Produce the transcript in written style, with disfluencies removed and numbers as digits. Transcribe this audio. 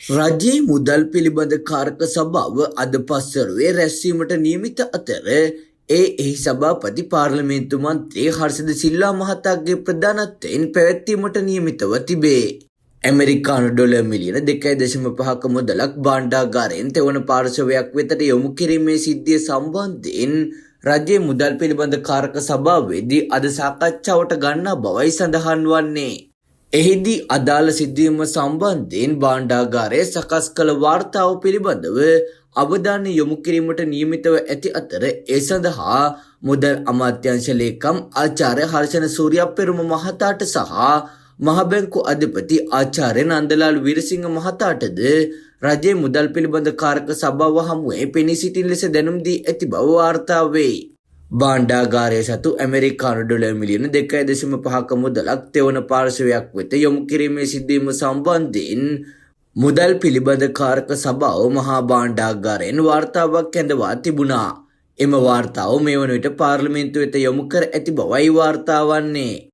රජයේ මුදල් පිළිබඳ කාරක සභාව අද පස්වරුවේ රැස්වීමට නියමිත අතර එහි සභාපති පාර්ලිමේන්තු මන්ත්‍රී හර්ෂද සිල්වා මහතාගේ ප්‍රධානත්වයෙන් පැවැත්වීමට නියමිතව තිබේ. ඇමරිකානු ඩොලර් මිලියන 2.5ක මුදලක් භාණ්ඩාගාරයෙන් තෙවන පාර්ශවයක් වෙතට යොමු කිරීමේ සිද්ධිය සම්බන්ධයෙන් රජයේ මුදල් පිළිබඳ කාරක සභාවේදී අද සාකච්ඡාවට ගන්නා බවයි සඳහන් වන්නේ. එහිදී අදාළ සිදුවීම සම්බන්ධයෙන් භාණ්ඩාගාරයේ සකස් කළ වාර්තාව පිළිබඳව අවධානය යොමු කිරීමට නියමිතව ඇති අතර ඒ සඳහා මුදල් අමාත්‍යාංශ ලේකම් ආචාර්ය හර්ෂණ සූර්යපෙරුම මහතාට සහ මහ බැංකු අධිපති ආචාර්ය නන්දලාල් වීරසිංහ මහතාටද රජයේ මුදල් පිළිබඳ කාරක සභාව හමුවේ පෙනී සිටින ලෙස දැනුම් දී ඇති බව වාර්තා වේ. භාණ්ඩාගාරය සතු ඇමරිකානු ඩොලර් මිලියන 2.5ක මුදලක් තෙවන පාර්ශවයක් වෙත යොමු කිරීමේ සිදුවීම සම්බන්ධයෙන් මුදල් පිළිබඳ කාරක සභාව මහා භාණ්ඩාගාරයෙන් වාර්තාවක් ඇඳවා තිබුණා. එම වාර්තාව මේ වන විට පාර්ලිමේන්තුව වෙත යොමු කර ඇති බවයි වාර්තා වන්නේ.